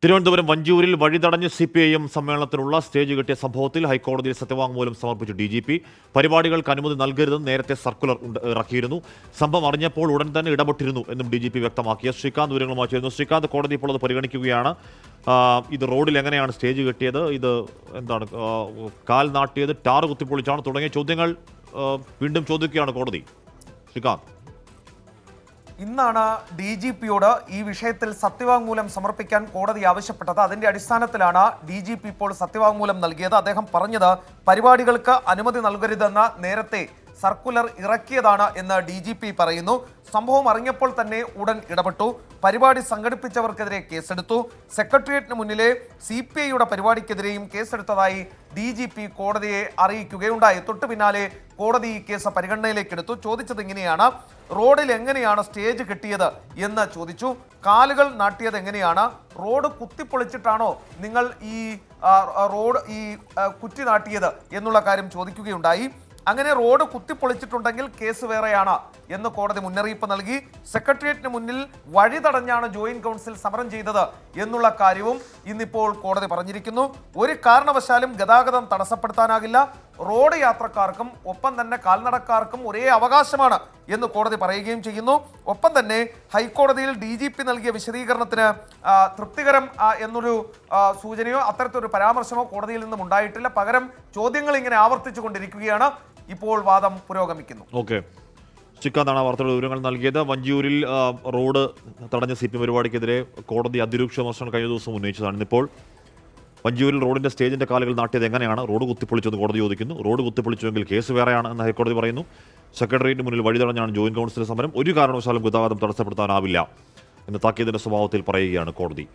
Thiruvananthapuram വഞ്ചിയൂരിൽ വഴിതടഞ്ഞ് CPIM സമ്മേളനത്തിനുള്ള stage കിട്ടിയ സംഭവത്തിൽ ഹൈക്കോടതിയിൽ സത്യവാങ്മൂലം സമർപ്പിച്ചു DGP. പരിപാടികൾക്ക് അനുമതി നൽകരുതെന്ന് നേരത്തെ സർക്കുലർ ഇറക്കിയിരുന്നു. സംഭവം അറിഞ്ഞപ്പോൾ ഉടൻ തന്നെ ഇടപെട്ടിരുന്നു എന്നും DGP വ്യക്തമാക്കിയ ശ്രീകാന്ത് വിവരങ്ങളുമായി ചേരുന്നു. ശ്രീകാന്ത്, കോടതി ഇപ്പോൾ അത് പരിഗണിക്കുകയാണ്. ഇത് റോഡിൽ എങ്ങനെയാണ് സ്റ്റേജ് കെട്ടിയത്, ഇത് എന്താണ് കാൽ നാട്ടിയത്, ടാർ കുത്തിപ്പൊളിച്ചാണ് തുടങ്ങിയ ചോദ്യങ്ങൾ വീണ്ടും ചോദിക്കുകയാണ് കോടതി. ശ്രീകാന്ത്, ഇന്നാണ് DGPയോട് ഈ വിഷയത്തിൽ സത്യവാങ്മൂലം സമർപ്പിക്കാൻ കോടതി ആവശ്യപ്പെട്ടത്. അതിന്റെ അടിസ്ഥാനത്തിലാണ് DGP ഇപ്പോൾ സത്യവാങ്മൂലം നൽകിയത്. അദ്ദേഹം പറഞ്ഞത് പരിപാടികൾക്ക് അനുമതി നൽകരുതെന്ന നേരത്തെ സർക്കുലർ ഇറക്കിയതാണ് എന്ന് DGP പറയുന്നു. സംഭവം അറിഞ്ഞപ്പോൾ തന്നെ ഉടൻ ഇടപെട്ടു. പരിപാടി സംഘടിപ്പിച്ചവർക്കെതിരെ കേസെടുത്തു. സെക്രട്ടേറിയറ്റിന് മുന്നിലെ CPIയുടെ പരിപാടിക്കെതിരെയും കേസെടുത്തതായി DGP കോടതിയെ അറിയിക്കുകയുണ്ടായി. തൊട്ടു പിന്നാലെ കോടതി ഈ കേസ് പരിഗണനയിലേക്ക് എടുത്തു. ചോദിച്ചത് ഇങ്ങനെയാണ്: റോഡിൽ എങ്ങനെയാണ് സ്റ്റേജ് കെട്ടിയത് എന്ന് ചോദിച്ചു. കാലുകൾ നാട്ടിയത് എങ്ങനെയാണ്? റോഡ് കുത്തിപ്പൊളിച്ചിട്ടാണോ നിങ്ങൾ ഈ റോഡ് കുറ്റി നാട്ടിയത് എന്നുള്ള കാര്യം ചോദിക്കുകയുണ്ടായി. അങ്ങനെ റോഡ് കുത്തിപ്പൊളിച്ചിട്ടുണ്ടെങ്കിൽ കേസ് വേറെയാണ് എന്ന് കോടതി മുന്നറിയിപ്പ് നൽകി. സെക്രട്ടേറിയറ്റിന് മുന്നിൽ വഴി തടഞ്ഞാണ് ജോയിന്റ് കൗൺസിൽ സമരം ചെയ്തത് എന്നുള്ള കാര്യവും ഇന്നിപ്പോൾ കോടതി പറഞ്ഞിരിക്കുന്നു. ഒരു കാരണവശാലും ഗതാഗതം തടസ്സപ്പെടുത്താനാകില്ല. റോഡ് യാത്രക്കാർക്കും ഒപ്പം തന്നെ കാൽനടക്കാർക്കും ഒരേ അവകാശമാണ് എന്ന് കോടതി പറയുകയും ചെയ്യുന്നു. ഒപ്പം തന്നെ ഹൈക്കോടതിയിൽ DGP നൽകിയ വിശദീകരണത്തിന് തൃപ്തികരം എന്നൊരു സൂചനയോ അത്തരത്തിലൊരു പരാമർശമോ കോടതിയിൽ നിന്നും ഉണ്ടായിട്ടില്ല. പകരം ചോദ്യങ്ങൾ ഇങ്ങനെ ആവർത്തിച്ചു കൊണ്ടിരിക്കുകയാണ്. ഇപ്പോൾ വാദം പുരോഗമിക്കുന്നു. ഓക്കെ, ശ്രീകാന്താണ് വാർത്തയുടെ വിവരങ്ങൾ നൽകിയത്. വഞ്ചിയൂരിൽ റോഡ് തടഞ്ഞ CPIM പരിപാടിക്കെതിരെ കോടതി അതിരൂക്ഷ വിമർശനം കഴിഞ്ഞ ദിവസം ഉന്നയിച്ചതാണ്. ഇന്നിപ്പോൾ വഞ്ചിയൂരിൽ റോഡിന്റെ സ്റ്റേജിന്റെ കാലുകൾ നാട്ടിയത് എങ്ങനെയാണ്? റോഡ് കുത്തിപ്പൊളിച്ചെന്ന് കോടതി ചോദിക്കുന്നു. റോഡ് കുത്തിപ്പൊളിച്ചുവെങ്കിൽ കേസ് വേറെയാണ് എന്ന് ഹൈക്കോടതി പറയുന്നു. സെക്രട്ടേറിയറ്റിന് മുന്നിൽ വഴി തടഞ്ഞാണ് ജോയിന്റ് കൗൺസിൽ സമരം. ഒരു കാരണവശാലും ഗതാഗതം തടസ്സപ്പെടുത്താനാവില്ല എന്ന് താക്കീതിന്റെ സ്വഭാവത്തിൽ പറയുകയാണ് കോടതി.